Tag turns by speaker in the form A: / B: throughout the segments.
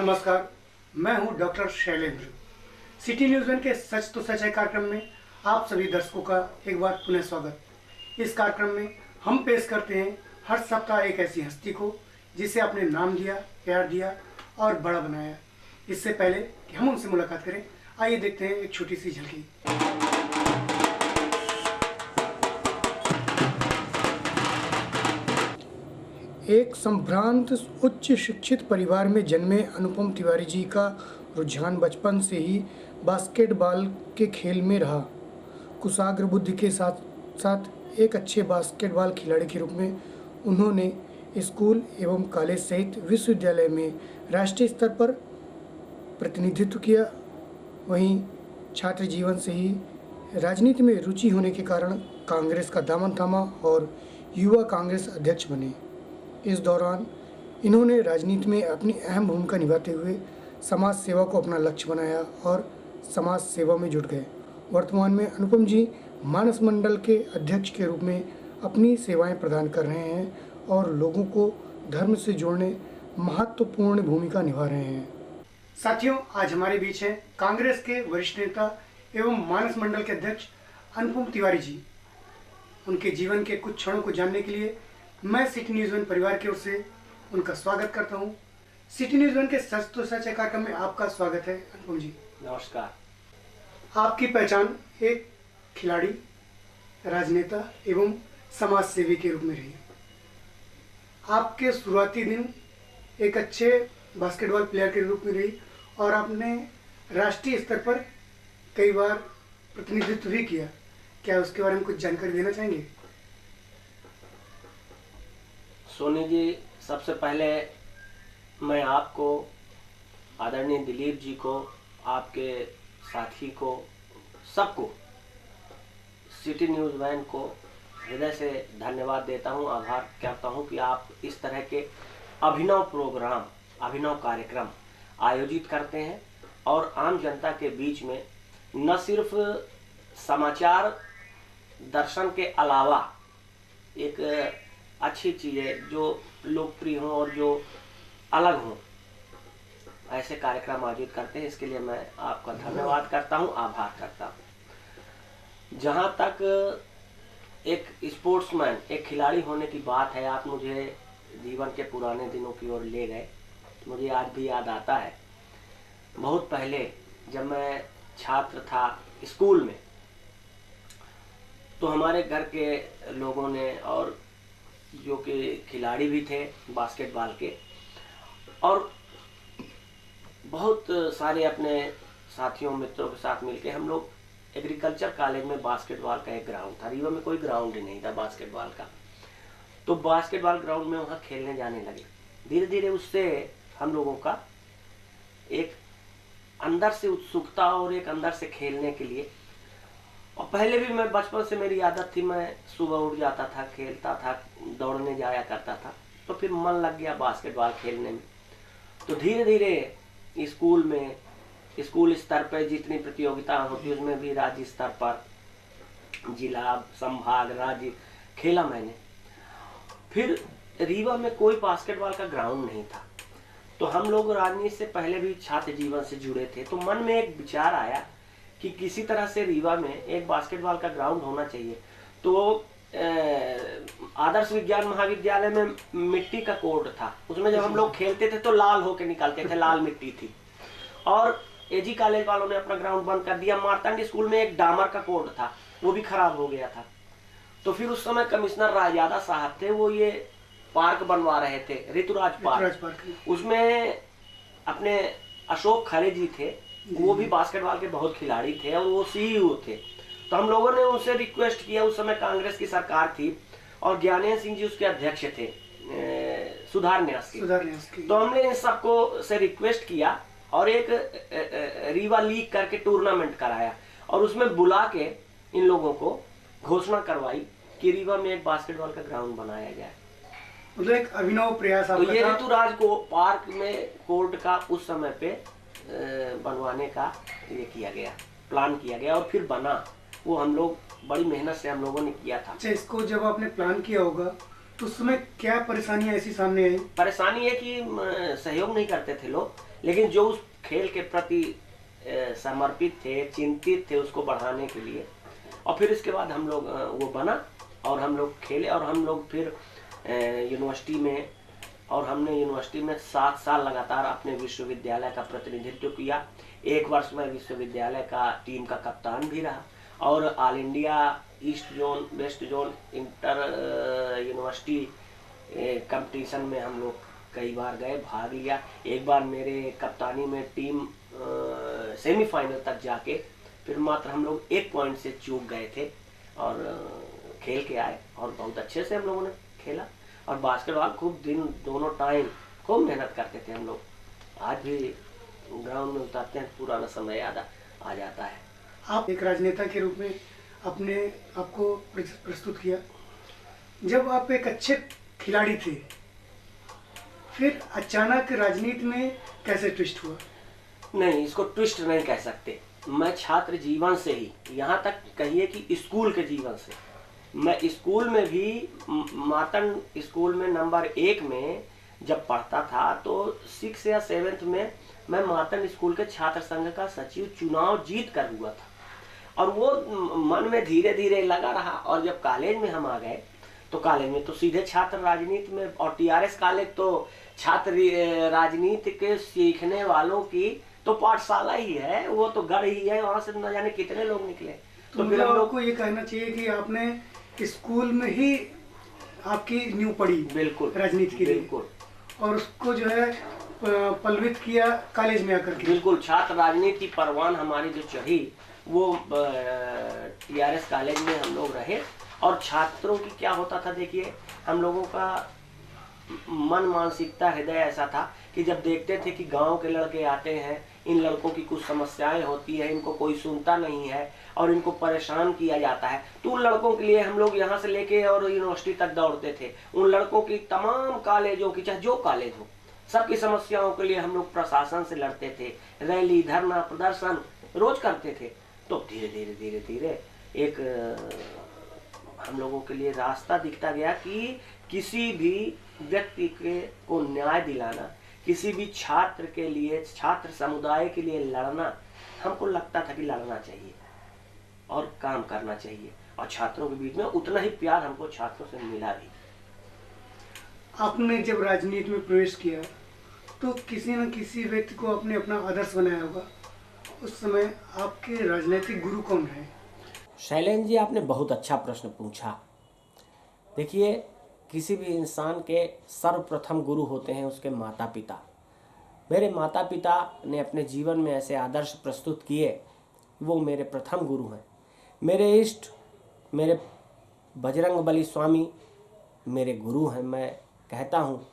A: नमस्कार, मैं हूं doctor Shailendra. City news one के सच तो सच है कार्यक्रम में आप सभी दर्शकों का एक बार पुनः स्वागत। इस कार्यक्रम में हम पेश करते हैं हर सप्ताह एक ऐसी हस्ती को जिसे आपने नाम दिया, प्यार दिया और बड़ा बनाया। इससे पहले कि हम उनसे मुलाकात करें, आइए देखते हैं एक छोटी सी झलकी। एक संभ्रांत उच्च शिक्षित परिवार में जन्मे अनुपम तिवारी जी का रुझान बचपन से ही बास्केटबॉल के खेल में रहा। कुशाग्र बुद्धि के साथ साथ एक अच्छे बास्केटबॉल खिलाड़ी के रूप में उन्होंने स्कूल एवं कॉलेज सहित विश्वविद्यालय में राष्ट्रीय स्तर पर प्रतिनिधित्व किया। वहीं छात्र जीवन से ही राजनीति में रुचि होने के कारण कांग्रेस का दामन थामा और युवा कांग्रेस अध्यक्ष बने। इस दौरान इन्होंने राजनीति में अपनी अहम भूमिका निभाते हुए समाज सेवा को अपना लक्ष्य बनाया और समाज सेवा में जुट गए। वर्तमान में अनुपम जी मानस मंडल के अध्यक्ष के रूप में अपनी सेवाएं प्रदान कर रहे हैं और लोगों को धर्म से जोड़ने महत्वपूर्ण भूमिका निभा रहे हैं। साथियों, आज हमारे बीच हैं कांग्रेस के वरिष्ठ नेता एवं मानस मंडल के अध्यक्ष अनुपम तिवारी जी। उनके जीवन के कुछ क्षणों को जानने के लिए मैं सिटी न्यूज़ वन परिवार की ओर से उनका स्वागत करता हूं। सिटी न्यूज़ वन के सच तो सच है कार्यक्रम में आपका स्वागत है। अनुपम जी
B: नमस्कार।
A: आपकी पहचान एक खिलाड़ी, राजनेता एवं समाज सेवी के रूप में रही। आपके शुरुआती दिन एक अच्छे बास्केटबॉल प्लेयर के रूप में रही और आपने राष्ट्रीय स्तर पर कई बार प्रतिनिधित्व भी किया। क्या उसके बारे में कुछ जानकारी देना चाहेंगे?
B: सोनी जी, सबसे पहले मैं आपको, आदरणीय दिलीप जी को, आपके साथी को, सबको, सिटी न्यूज़ वैन को हृदय से धन्यवाद देता हूं, आभार करता हूं कि आप इस तरह के अभिनव प्रोग्राम, अभिनव कार्यक्रम आयोजित करते हैं और आम जनता के बीच में न सिर्फ समाचार दर्शन के अलावा एक अच्छी चीज़ें जो लोकप्रिय हों और जो अलग हों, ऐसे कार्यक्रम आयोजित करते हैं। इसके लिए मैं आपका धन्यवाद करता हूं, आभार करता हूं। जहां तक एक स्पोर्ट्समैन, एक खिलाड़ी होने की बात है, आप मुझे जीवन के पुराने दिनों की ओर ले गए। मुझे आज भी याद आता है, बहुत पहले जब मैं छात्र था स्कूल में, तो हमारे घर के लोगों ने और जो कि खिलाड़ी भी थे बास्केटबॉल के, और बहुत सारे अपने साथियों मित्रों के साथ मिलके हम लोग एग्रीकल्चर कॉलेज में बास्केटबॉल का एक ग्राउंड था। रीवा में कोई ग्राउंड ही नहीं था बास्केटबॉल का, तो बास्केटबॉल ग्राउंड में वहाँ खेलने जाने लगे। धीरे धीरे उससे हम लोगों का एक अंदर से उत्सुकता और एक अंदर से खेलने के लिए, और पहले भी मैं बचपन से मेरी आदत थी, मैं सुबह उठ जाता था, खेलता था, दौड़ने जाया करता था, तो फिर मन लग गया बास्केटबॉल खेलने में। तो धीरे धीरे स्कूल में, स्कूल स्तर पर जितनी प्रतियोगिता होती उसमें भी राज्य स्तर पर, जिला, संभाग, राज्य खेला मैंने। फिर रीवा में कोई बास्केटबॉल का ग्राउंड नहीं था, तो हम लोग राजनीति से पहले भी छात्र जीवन से जुड़े थे, तो मन में एक विचार आया कि किसी तरह से रीवा में एक बास्केटबॉल का ग्राउंड होना चाहिए। तो आदर्श विज्ञान महाविद्यालय में मिट्टी का कोर्ट था, उसमें जब हम लोग खेलते थे तो लाल होके निकलते थे, लाल मिट्टी थी। और एजी कॉलेज वालों ने अपना ग्राउंड बंद कर दिया। मार्तंड स्कूल में एक डामर का कोर्ट था, वो भी खराब हो गया था। तो फिर उस समय कमिश्नर राजयादा साहब थे, वो ये पार्क बनवा रहे थे, ऋतुराज पार्क। उसमें अपने अशोक खरे जी थे, वो भी बास्केटबॉल के बहुत खिलाड़ी थे और वो सीईओ थे। तो हम लोगों ने उनसे रिक्वेस्ट किया, उस समय कांग्रेस की सरकार थी और ज्ञानेन्द्र सिंह जी उसके अध्यक्ष थे, सुधार न्यास की। तो हमने इन सबको से रिक्वेस्ट किया और एक रीवा लीग करके टूर्नामेंट कराया और उसमें बुला के इन लोगों को घोषणा करवाई कि रीवा में एक बास्केटबॉल का ग्राउंड बनाया जाए।
A: मतलब एक अभिनव प्रयास।
B: तो ये ऋतुराज को पार्क में कोर्ट का उस समय पे बनवाने का ये किया गया, प्लान किया गया और फिर बना। वो हम लोग बड़ी मेहनत से हम लोगों ने किया था।
A: अच्छा, इसको जब आपने प्लान किया होगा तो उस समय क्या परेशानियां ऐसी सामने आई?
B: परेशानी है कि सहयोग नहीं करते थे लोग। लेकिन जो उस खेल के प्रति समर्पित थे, चिंतित थे उसको बढ़ाने के लिए, और फिर इसके बाद हम लोग वो बना और हम लोग खेले, और हम लोग फिर यूनिवर्सिटी में, और हमने यूनिवर्सिटी में 7 साल लगातार अपने विश्वविद्यालय का प्रतिनिधित्व किया। 1 वर्ष में विश्वविद्यालय का टीम का कप्तान भी रहा, और all India east zone, west zone, inter university competition में हम लोग कई बार गए, भाग लिया। एक बार मेरे कप्तानी में टीम सेमीफाइनल तक जाके फिर मात्र हम लोग 1 पॉइंट से चूक गए थे, और खेल के आए, और बहुत अच्छे से हम लोगों ने खेला। और बास्केटबॉल खूब दिन दोनों टाइम खूब मेहनत करते थे हम लोग। आज भी ग्राउंड में उतरते हैं, पुराना समय याद आ जाता है।
A: आप एक राजनेता के रूप में अपने आपको प्रस्तुत किया। जब आप एक अच्छे खिलाड़ी थे, फिर अचानक राजनीति में कैसे ट्विस्ट हुआ?
B: नहीं, इसको ट्विस्ट नहीं कह सकते। मैं छात्र जीवन से ही, यहाँ तक कहिए कि स्कूल के जीवन से, मैं स्कूल में भी मातन स्कूल में नंबर 1 में जब पढ़ता था तो 6 या 7th में मैं मातन स्कूल के छात्र संघ का सचिव चुनाव जीत कर हुआ था, और वो मन में धीरे धीरे लगा रहा। और जब कॉलेज में हम आ गए तो कॉलेज में तो सीधे छात्र राजनीति में, और टीआरएस कॉलेज तो छात्र राजनीति के सीखने वालों की तो पाठशाला ही है, वो तो गढ़ ही है, वहां से न जाने कितने लोग निकले।
A: तो फिर हम लोग को ये कहना चाहिए कि आपने स्कूल में ही आपकी नींव पड़ी
B: बिल्कुल
A: राजनीति के लिए,
B: बिल्कुल,
A: और उसको जो है पल्वित किया कॉलेज में आकर के।
B: बिल्कुल, छात्र राजनीति परवान हमारी जो चढ़ी वो टीआरएस कॉलेज में हम लोग रहे। और छात्रों की क्या होता था, देखिए हम लोगों का मन मानसिकता हृदय ऐसा था कि जब देखते थे कि गांव के लड़के आते हैं, इन लड़कों की कुछ समस्याएं होती है, इनको कोई सुनता नहीं है और इनको परेशान किया जाता है, तो उन लड़कों के लिए हम लोग यहाँ से लेके और यूनिवर्सिटी तक दौड़ते थे। उन लड़कों की तमाम कॉलेजों की, चाहे जो कॉलेज हो, सबकी समस्याओं के लिए हम लोग प्रशासन से लड़ते थे, रैली, धरना, प्रदर्शन रोज करते थे। तो धीरे धीरे धीरे धीरे एक हम लोगों के लिए रास्ता दिखता गया कि किसी भी व्यक्ति को न्याय दिलाना, किसी भी छात्र के लिए, छात्र समुदाय के लिए लड़ना, हमको लगता था कि लड़ना चाहिए और काम करना चाहिए, और छात्रों के बीच में उतना ही प्यार हमको छात्रों से मिला भी।
A: आपने जब राजनीति में प्रवेश किया तो किसी न किसी व्यक्ति को आपने अपना आदर्श बनाया होगा। उस समय आपके राजनीतिक गुरु कौन रहे?
B: शैलेंद्र जी, आपने बहुत अच्छा प्रश्न पूछा। देखिए, किसी भी इंसान के सर्वप्रथम गुरु होते हैं उसके माता पिता। मेरे माता पिता ने अपने जीवन में ऐसे आदर्श प्रस्तुत किए, वो मेरे प्रथम गुरु हैं। मेरे इष्ट, मेरे बजरंगबली स्वामी मेरे गुरु हैं। मैं कहता हूँ,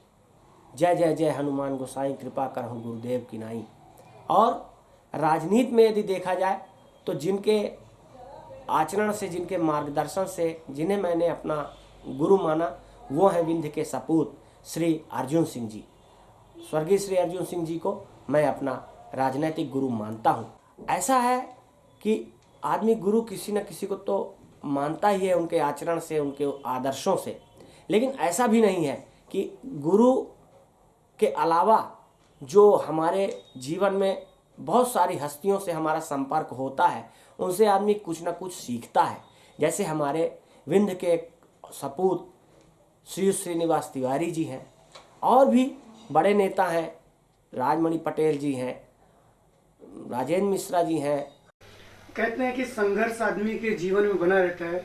B: जय जय जय हनुमान गोसाई, कृपा करहु गुरुदेव की नाई। और राजनीति में यदि देखा जाए तो जिनके आचरण से, जिनके मार्गदर्शन से, जिन्हें मैंने अपना गुरु माना, वो हैं विंध्य के सपूत श्री अर्जुन सिंह जी। स्वर्गीय श्री अर्जुन सिंह जी को मैं अपना राजनीतिक गुरु मानता हूँ। ऐसा है कि आदमी गुरु किसी न किसी को तो मानता ही है, उनके आचरण से, उनके आदर्शों से। लेकिन ऐसा भी नहीं है कि गुरु के अलावा जो हमारे जीवन में बहुत सारी हस्तियों से हमारा संपर्क होता है, उनसे आदमी कुछ ना कुछ सीखता है। जैसे हमारे विंध्य के सपूत श्री श्रीनिवास तिवारी जी हैं, और भी बड़े नेता हैं, राजमणि पटेल जी हैं, राजेंद्र मिश्रा जी हैं।
A: कहते हैं कि संघर्ष आदमी के जीवन में बना रहता है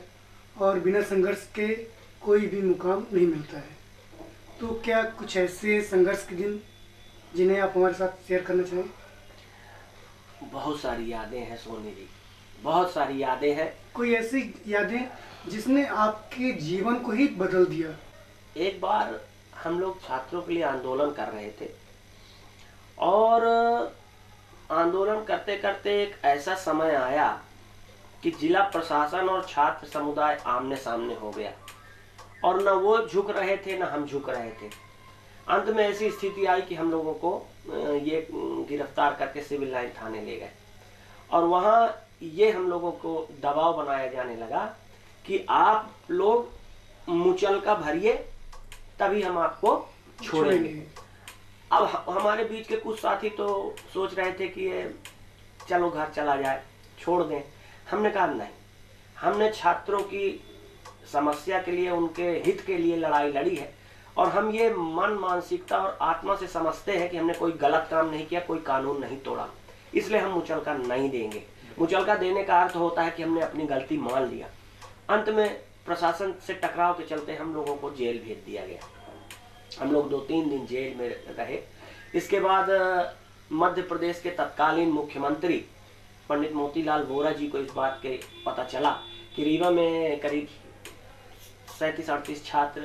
A: और बिना संघर्ष के कोई भी मुकाम नहीं मिलता है। तो क्या कुछ ऐसे संघर्ष के दिन जिन्हें आप हमारे साथ शेयर करना चाहें?
B: बहुत सारी यादें हैं सोनी जी, बहुत सारी यादें हैं।
A: कोई ऐसी यादें जिसने आपके जीवन को ही बदल दिया?
B: एक बार हम लोग छात्रों के लिए आंदोलन कर रहे थे, और आंदोलन करते करते एक ऐसा समय आया कि जिला प्रशासन और छात्र समुदाय आमने सामने हो गया, और न वो झुक रहे थे न हम झुक रहे थे। अंत में ऐसी स्थिति आई कि हम लोगों को ये गिरफ्तार करके सिविल लाइन थाने ले गए, और वहाँ ये हम लोगों को दबाव बनाया जाने लगा कि आप लोग मुचलका भरिए, तभी हम आपको छोड़ेंगे। अब हमारे बीच के कुछ साथी तो सोच रहे थे कि ये चलो घर चला जाए, छोड़ दें। हमने कहा नहीं, हमने छात्रों की समस्या के लिए, उनके हित के लिए लड़ाई लड़ी है, और हम ये मन मानसिकता और आत्मा से समझते हैं कि हमने कोई गलत काम नहीं किया, कोई कानून नहीं तोड़ा, इसलिए हम मुचलका नहीं देंगे। मुचलका देने का अर्थ होता है कि हमने अपनी गलती मान लिया। अंत में प्रशासन से टकराव के चलते हम लोगों को जेल भेज दिया गया। हम लोग 2-3 दिन जेल में रहे। इसके बाद मध्य प्रदेश के तत्कालीन मुख्यमंत्री पंडित मोतीलाल वोरा जी को इस बात के पता चला कि रीवा में करीब 37-38 छात्र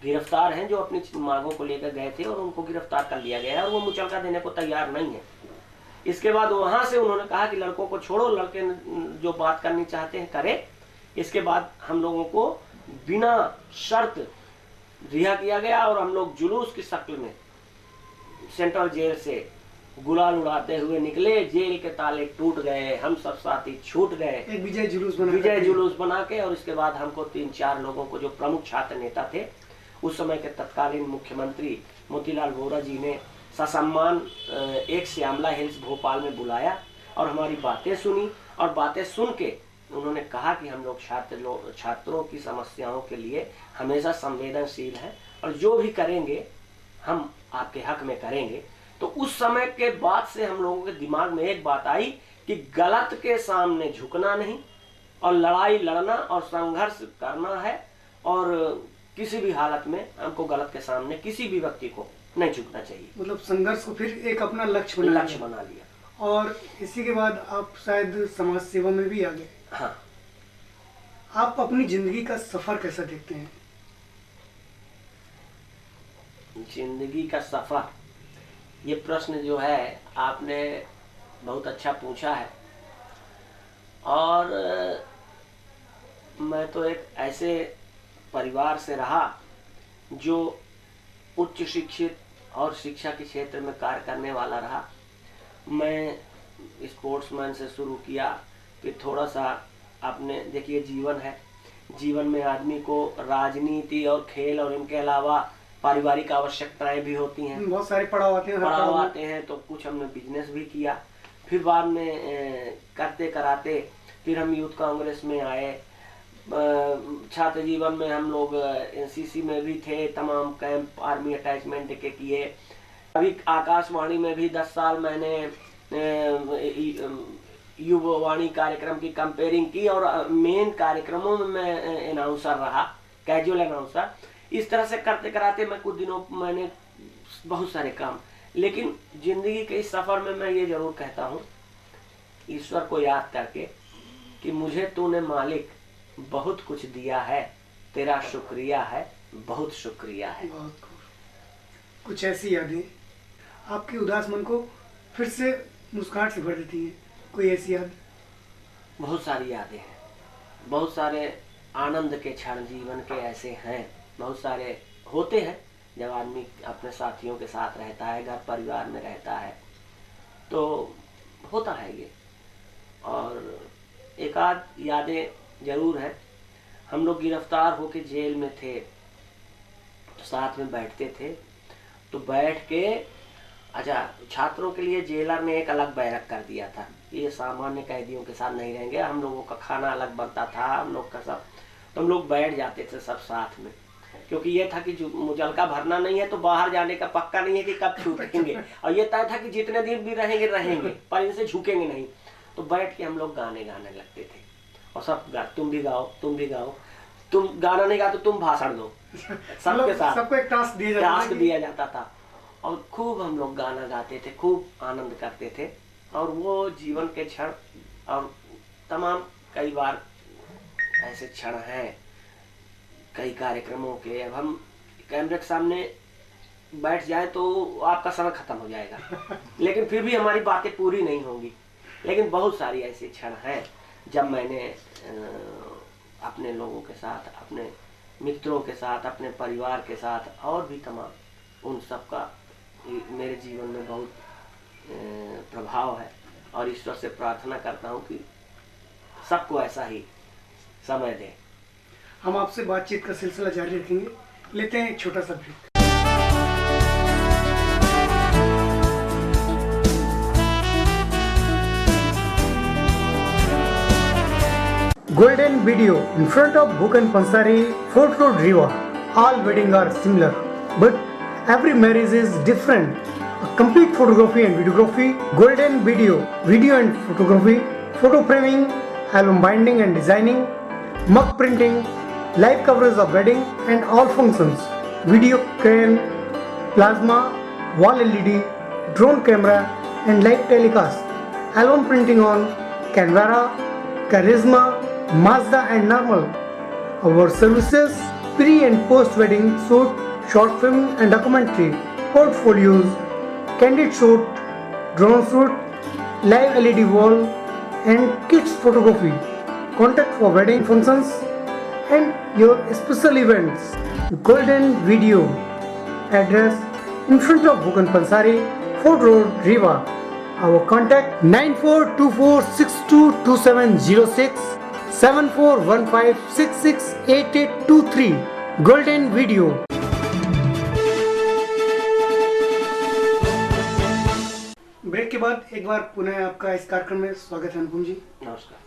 B: गिरफ्तार हैं जो अपनी मांगों को लेकर गए थे, और उनको गिरफ्तार कर लिया गया है और वो मुचलका देने को तैयार नहीं है। इसके बाद वहां से उन्होंने कहा कि लड़कों को छोड़ो, लड़के जो बात करनी चाहते हैं करें। इसके बाद हम लोगों को बिना शर्त रिहा किया गया और हम लोग जुलूस की शक्ल में सेंट्रल जेल से गुलाल उड़ाते हुए निकले। जेल के ताले टूट गए, हम सब साथी छूट गए,
A: एक विजय जुलूस
B: बना के। और इसके बाद हमको 3-4 लोगों को, जो प्रमुख छात्र नेता थे उस समय के तत्कालीन मुख्यमंत्री मोतीलाल वोरा जी ने ससम्मान एक श्यामला हिल्स भोपाल में बुलाया और हमारी बातें सुनी, और बातें सुन के उन्होंने कहा कि हम लोग छात्रों की समस्याओं के लिए हमेशा संवेदनशील हैं और जो भी करेंगे हम आपके हक में करेंगे। तो उस समय के बाद से हम लोगों के दिमाग में एक बात आई कि गलत के सामने झुकना नहीं, और लड़ाई लड़ना और संघर्ष करना है, और किसी भी हालत में हमको गलत के सामने किसी भी व्यक्ति को नहीं झुकना चाहिए।
A: मतलब संघर्ष को फिर एक अपना लक्ष्य बना लिया। और इसी के बाद आप शायद समाज सेवा में भी आ गए।
B: हाँ।
A: आप अपनी जिंदगी का सफर कैसा देखते हैं?
B: जिंदगी का सफर, ये प्रश्न जो है आपने बहुत अच्छा पूछा है। और मैं तो एक ऐसे परिवार से रहा जो उच्च शिक्षित और शिक्षा के क्षेत्र में कार्य करने वाला रहा। मैं स्पोर्ट्समैन से शुरू किया, फिर थोड़ा सा अपने, देखिए जीवन है, जीवन में आदमी को राजनीति और खेल और इनके अलावा पारिवारिक आवश्यकताएं भी होती हैं,
A: बहुत सारे पड़ाव आते हैं।
B: तो कुछ हमने बिजनेस भी किया। फिर बाद में करते कराते फिर हम यूथ कांग्रेस में आए। छात्र जीवन में हम लोग एनसीसी में भी थे, तमाम कैंप आर्मी अटैचमेंट के किए। अभी आकाशवाणी में भी 10 साल मैंने युवावाणी कार्यक्रम की कंपेयरिंग की, और मेन कार्यक्रमों में मैं अनाउंसर रहा, कैजुअल अनाउंसर। इस तरह से करते कराते मैं कुछ दिनों मैंने बहुत सारे काम। लेकिन जिंदगी के इस सफर में मैं ये जरूर कहता हूँ, ईश्वर को याद करके, कि मुझे तूने मालिक बहुत कुछ दिया है, तेरा शुक्रिया है, बहुत शुक्रिया है।
A: कुछ ऐसी यादें आपके उदास मन को फिर से मुस्कुराहट से भर देती हैं, कोई ऐसी याद?
B: बहुत सारी यादें हैं, बहुत सारे आनंद के क्षण जीवन के ऐसे हैं, बहुत सारे होते हैं। जब आदमी अपने साथियों के साथ रहता है, घर परिवार में रहता है, तो होता है ये। और एक आध यादें जरूर हैं। हम लोग गिरफ्तार होके जेल में थे, तो साथ में बैठते थे, तो बैठ के, अच्छा, छात्रों के लिए जेलर ने एक अलग बैरक कर दिया था, ये सामान्य कैदियों के साथ नहीं रहेंगे, हम लोगों का खाना अलग बनता था, हम लोग का सब। तो हम लोग बैठ जाते थे सब साथ में, क्योंकि ये था कि मुचलका भरना नहीं है तो बाहर जाने का पक्का नहीं है कि कब छूटेंगे, और ये तय था कि जितने दिन भी रहेंगे पर इनसे झुकेंगे नहीं। तो बैठ के हम लोग गाने गाने लगते थे, और सब तुम भी गाओ, तुम भी गाओ, तुम गाना नहीं गा तो तुम भाषण दो, सबके साथ
A: सबको एक टास्क
B: दिया जाता था। और खूब हम लोग गाना गाते थे, खूब आनंद करते थे। और वो जीवन के क्षण, और तमाम कई बार ऐसे क्षण हैं कई कार्यक्रमों के। अब हम कैमरे के सामने बैठ जाए तो आपका समय खत्म हो जाएगा, लेकिन फिर भी हमारी बातें पूरी नहीं होंगी। लेकिन बहुत सारी ऐसे क्षण हैं जब मैंने अपने लोगों के साथ, अपने मित्रों के साथ, अपने परिवार के साथ, और भी तमाम, उन सब का मेरे जीवन में बहुत प्रभाव है। और ईश्वर से प्रार्थना करता हूँ कि सबको ऐसा ही समय दे।
A: हम आपसे बातचीत का सिलसिला जारी रखेंगे, लेते हैं एक छोटा सा break. Golden Video in front of Bhukan Pansari, Fort Road, Riva. All weddings are similar, but every marriage is different. A complete photography and videography, Golden Video, video and photography, photo framing, album binding and designing, mug printing, live coverage of wedding and all functions, video crane, plasma, wall LED, drone camera and live telecast, album printing on Canvara, Charisma, Mazda and Normal. Our services pre and post wedding shoot, short film and documentary, portfolios, candid shoot, drone shoot, live LED wall and kids photography. Contact for wedding functions and your special events. Golden Video. Address in front of Bhukan Pansari, Fort Road, Riva. Our contact 9424622706 7415668823. Golden Video. Break के बाद एक बार पुनः आपका इस कार्यक्रम में स्वागत है अनुपम जी।
B: नमस्कार।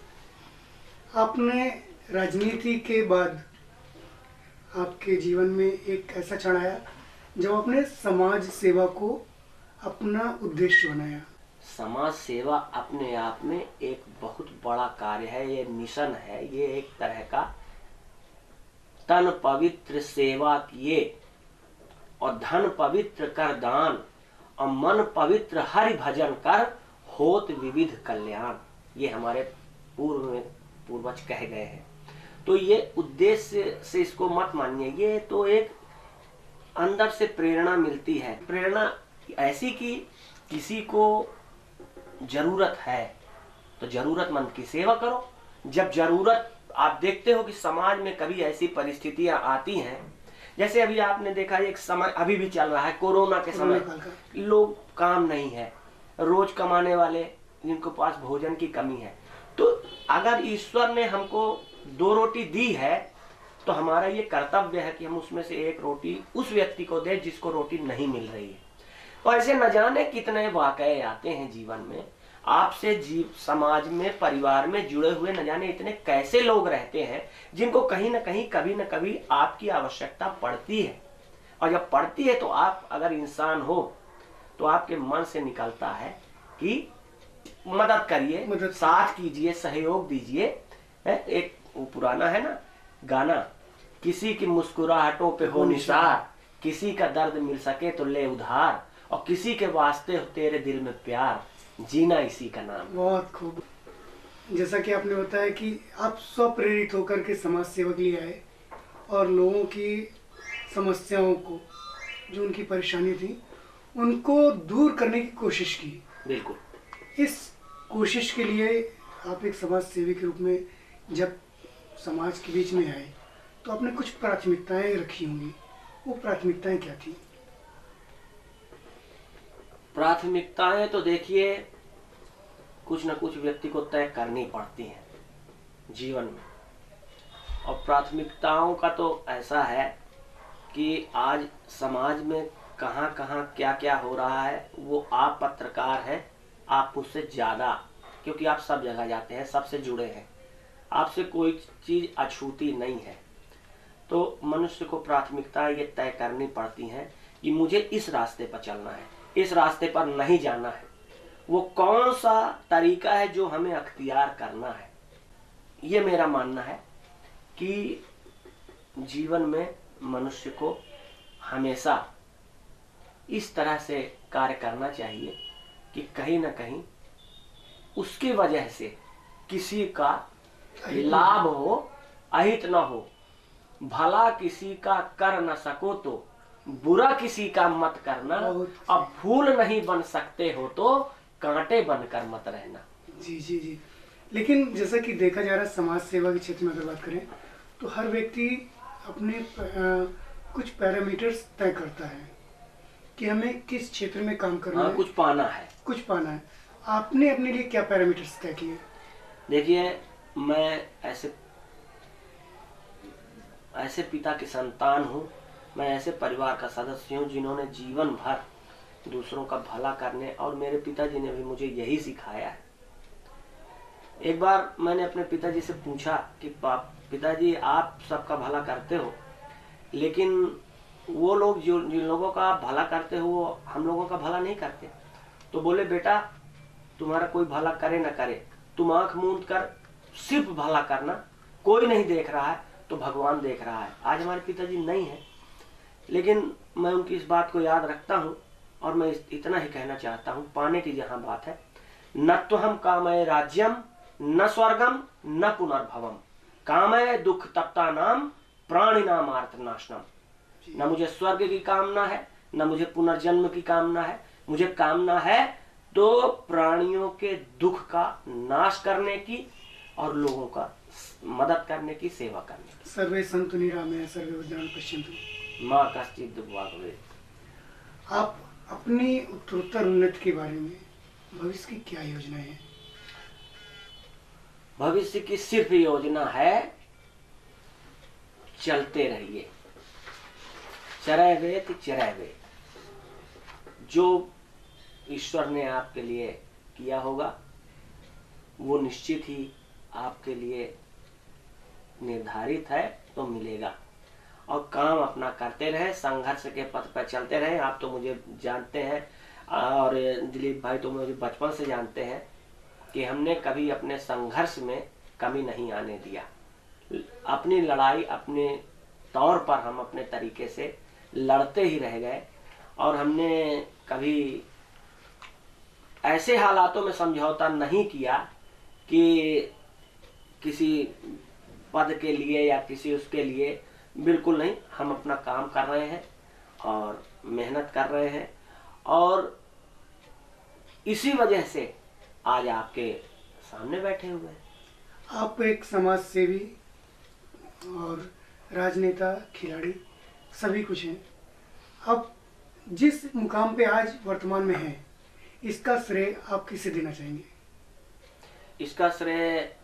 A: आपने राजनीति के बाद आपके जीवन में एक ऐसा क्षण आया जब आपने समाज सेवा को अपना उद्देश्य बनाया।
B: समाज सेवा अपने आप में एक बहुत बड़ा कार्य है, ये मिशन है, ये एक तरह का तन पवित्र सेवा किए और धन पवित्र कर दान और मन पवित्र हरि भजन कर होत विविध कल्याण, ये हमारे पूर्वज कह गए हैं। तो ये उद्देश्य से इसको मत मानिए, ये तो एक अंदर से प्रेरणा मिलती है। प्रेरणा ऐसी कि किसी को जरूरत है तो जरूरतमंद की सेवा करो। जब जरूरत आप देखते हो कि समाज में कभी ऐसी परिस्थितियां आती हैं, जैसे अभी आपने देखा एक समय अभी भी चल रहा है, कोरोना के समय लोग काम नहीं है, रोज कमाने वाले जिनको पास भोजन की कमी है, तो अगर ईश्वर ने हमको 2 रोटी दी है तो हमारा ये कर्तव्य है कि हम उसमें से एक रोटी उस व्यक्ति को दें जिसको रोटी नहीं मिल रही है। और ऐसे न जाने कितने वाकये आते हैं जीवन में, आपसे समाज में परिवार में जुड़े हुए न जाने इतने कैसे लोग रहते हैं जिनको कहीं न कहीं कभी न कभी आपकी आवश्यकता पड़ती है। और जब पड़ती है तो आप अगर इंसान हो तो आपके मन से निकलता है कि मदद करिए, साथ कीजिए, सहयोग दीजिए। एक वो पुराना है ना गाना, किसी की मुस्कुराहटों पे हो निसार, किसी का दर्द मिल सके तो ले उधार, और किसी के वास्ते हो तेरे दिल में प्यार, जीना इसी का नाम।
A: बहुत खूब। जैसा कि आपने बताया कि आप स्वप्रेरित होकर के समाज सेवा के लिए आए और लोगों की समस्याओं को, जो उनकी परेशानी थी, उनको दूर करने की कोशिश की।
B: बिल्कुल।
A: इस कोशिश के लिए आप एक समाज सेवी के रूप में जब समाज के बीच में आए तो आपने कुछ प्राथमिकताएं रखी होंगी। वो प्राथमिकताएं क्या थी?
B: प्राथमिकताएं तो देखिए कुछ न कुछ व्यक्ति को तय करनी पड़ती हैं जीवन में, और प्राथमिकताओं का तो ऐसा है कि आज समाज में कहाँ कहाँ क्या क्या हो रहा है वो आप पत्रकार हैं, आप उससे ज़्यादा, क्योंकि आप सब जगह जाते हैं, सबसे जुड़े हैं, आपसे कोई चीज़ अछूती नहीं है। तो मनुष्य को प्राथमिकताएं ये तय करनी पड़ती हैं कि मुझे इस रास्ते पर चलना है, इस रास्ते पर नहीं जाना है, वो कौन सा तरीका है जो हमें अख्तियार करना है। ये मेरा मानना है कि जीवन में मनुष्य को हमेशा इस तरह से कार्य करना चाहिए कि कहीं ना कहीं उसकी वजह से किसी का लाभ हो, अहित न हो। भला किसी का कर न सको तो बुरा किसी का मत करना, अब फूल नहीं बन सकते हो तो कांटे बनकर मत रहना।
A: जी जी जी। लेकिन जैसा कि देखा जा रहा है समाज सेवा के क्षेत्र में अगर बात करें तो हर व्यक्ति अपने कुछ पैरामीटर्स तय करता है कि हमें किस क्षेत्र में काम करना है,
B: कुछ पाना है,
A: कुछ पाना है। आपने अपने लिए क्या पैरामीटर्स तय किए?
B: देखिए, मैं ऐसे पिता की संतान हूँ, मैं ऐसे परिवार का सदस्य हूँ जिन्होंने जीवन भर दूसरों का भला करने, और मेरे पिताजी ने भी मुझे यही सिखाया है। एक बार मैंने अपने पिताजी से पूछा कि पिताजी आप सबका भला करते हो, लेकिन वो लोग जिन लोगों का आप भला करते हो वो हम लोगों का भला नहीं करते। तो बोले बेटा तुम्हारा कोई भला करे ना करे, तुम आंख मूंद कर सिर्फ भला करना, कोई नहीं देख रहा है तो भगवान देख रहा है। आज हमारे पिताजी नहीं है, लेकिन मैं उनकी इस बात को याद रखता हूँ और मैं इतना ही कहना चाहता हूँ, पाने की जहाँ बात है, न तो हम कामय राज्यम न स्वर्गम न पुनर्भवम, कामय दुख तप्ता नाम प्राणी नाम आर्तनाशनम। न मुझे स्वर्ग की कामना है, न मुझे पुनर्जन्म की कामना है, मुझे कामना है तो प्राणियों के दुख का नाश करने की और लोगों का मदद करने की, सेवा करने की।
A: सर्वे संतु निरामया सर्वे भद्राणि पश्यन्तु
B: माँ कश्चित् दुर्भाग् भवेत्।
A: आप अपनी उत्तरोत्तर उन्नति के बारे में भविष्य की क्या योजनाएं हैं?
B: भविष्य की सिर्फ योजना है चलते रहिए, चरैवेत चरैवेत। जो ईश्वर ने आपके लिए किया होगा वो निश्चित ही आपके लिए निर्धारित है, तो मिलेगा। और काम अपना करते रहे, संघर्ष के पथ पर चलते रहे। आप तो मुझे जानते हैं और दिलीप भाई तो मुझे बचपन से जानते हैं कि हमने कभी अपने संघर्ष में कमी नहीं आने दिया। अपनी लड़ाई अपने तौर पर हम अपने तरीके से लड़ते ही रह गए और हमने कभी ऐसे हालातों में समझौता नहीं किया कि किसी पद के लिए या किसी उसके लिए, बिल्कुल नहीं। हम अपना काम कर रहे हैं और मेहनत कर रहे हैं और इसी वजह से आज आपके सामने बैठे हुए हैं।
A: आप एक समाज सेवी और राजनेता, खिलाड़ी सभी कुछ हैं। आप जिस मुकाम पे आज वर्तमान में हैं, इसका श्रेय आप किसे देना चाहेंगे?
B: इसका श्रेय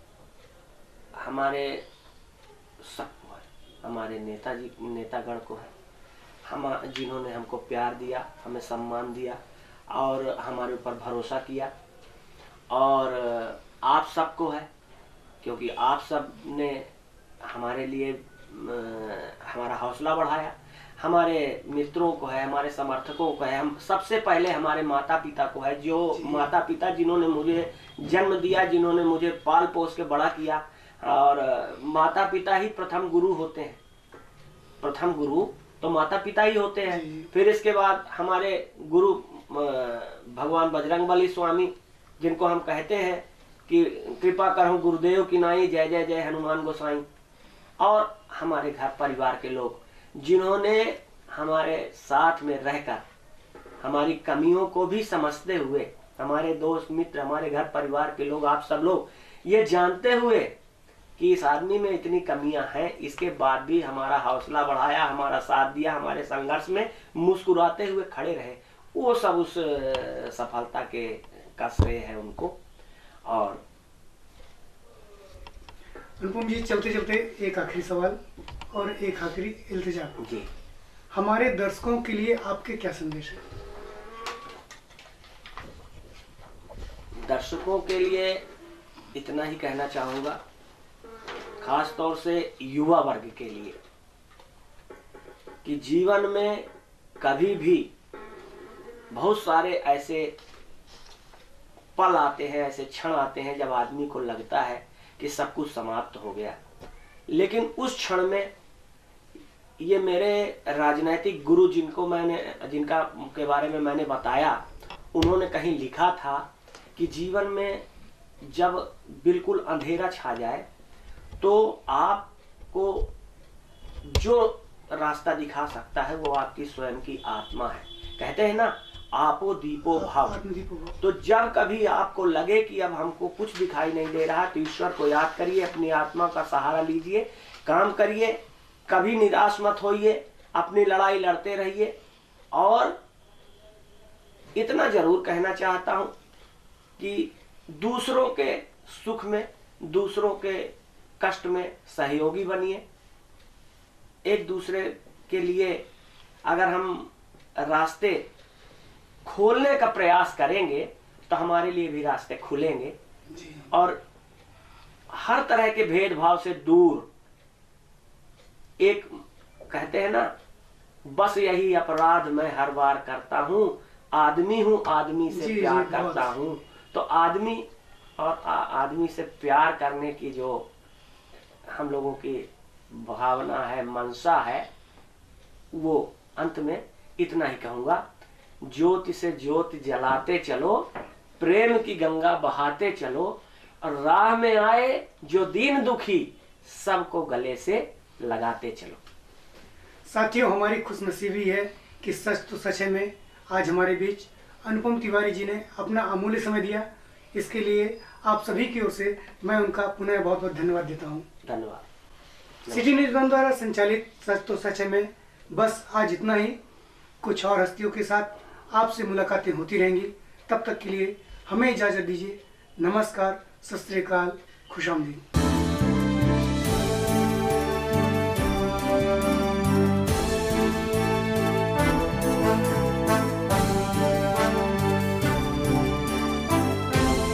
B: हमारे सबको है, हमारे नेताजी, नेतागण को है, हम जिन्होंने हमको प्यार दिया, हमें सम्मान दिया और हमारे ऊपर भरोसा किया। और आप सबको है, क्योंकि आप सब ने हमारे लिए हमारा हौसला बढ़ाया। हमारे मित्रों को है, हमारे समर्थकों को है, हम सबसे पहले हमारे माता पिता को है, जो माता पिता जिन्होंने मुझे जन्म दिया, जिन्होंने मुझे पाल पोस के बड़ा किया। और माता पिता ही प्रथम गुरु होते हैं, प्रथम गुरु तो माता पिता ही होते हैं। फिर इसके बाद हमारे गुरु भगवान बजरंगबली स्वामी, जिनको हम कहते हैं कि कृपा करो गुरुदेव की नाई, जय जय जय हनुमान गोसाई। और हमारे घर परिवार के लोग जिन्होंने हमारे साथ में रहकर हमारी कमियों को भी समझते हुए, हमारे दोस्त मित्र, हमारे घर परिवार के लोग, आप सब लोग ये जानते हुए कि इस आदमी में इतनी कमियां हैं, इसके बाद भी हमारा हौसला बढ़ाया, हमारा साथ दिया, हमारे संघर्ष में मुस्कुराते हुए खड़े रहे, वो सब उस सफलता के का श्रेय है उनको। और
A: अनुपम जी, चलते चलते एक आखिरी सवाल और एक आखिरी इल्तिजा
B: जी,
A: हमारे दर्शकों के लिए आपके क्या संदेश है?
B: दर्शकों के लिए इतना ही कहना चाहूँगा, खास तौर से युवा वर्ग के लिए, कि जीवन में कभी भी बहुत सारे ऐसे पल आते हैं, ऐसे क्षण आते हैं जब आदमी को लगता है कि सब कुछ समाप्त हो गया। लेकिन उस क्षण में ये मेरे राजनैतिक गुरु जिनका के बारे में मैंने बताया, उन्होंने कहीं लिखा था कि जीवन में जब बिल्कुल अंधेरा छा जाए तो आपको जो रास्ता दिखा सकता है वो आपकी स्वयं की आत्मा है। कहते हैं ना, आपो दीपो भाव। तो जब कभी आपको लगे कि अब हमको कुछ दिखाई नहीं दे रहा, तो ईश्वर को याद करिए, अपनी आत्मा का सहारा लीजिए, काम करिए, कभी निराश मत होइए, अपनी लड़ाई लड़ते रहिए। और इतना जरूर कहना चाहता हूं कि दूसरों के सुख में, दूसरों के कष्ट में सहयोगी बनिए। एक दूसरे के लिए अगर हम रास्ते खोलने का प्रयास करेंगे तो हमारे लिए भी रास्ते खुलेंगे। और हर तरह के भेदभाव से दूर, एक कहते हैं ना, बस यही अपराध मैं हर बार करता हूँ, आदमी हूँ आदमी से
A: जी,
B: प्यार
A: जी,
B: करता
A: बहुत।
B: हूँ। तो आदमी और आदमी से प्यार करने की जो हम लोगों की भावना है, मनसा है, वो अंत में इतना ही कहूंगा, ज्योति से ज्योति जलाते चलो, प्रेम की गंगा बहाते चलो, और राह में आए जो दीन दुखी, सबको गले से लगाते चलो।
A: साथियों, हमारी खुशनसीबी है कि सच तो सच है में आज हमारे बीच अनुपम तिवारी जी ने अपना अमूल्य समय दिया। इसके लिए आप सभी की ओर से मैं उनका पुनः बहुत बहुत धन्यवाद देता हूँ।
B: धन्यवाद।
A: सिटी न्यूज़ वन द्वारा संचालित सच तो सच है में बस आज इतना ही। कुछ और हस्तियों के साथ आपसे मुलाकातें होती रहेंगी। तब तक के लिए हमें इजाज़त दीजिए। नमस्कार, सत श्री अकाल, खुशामदीद।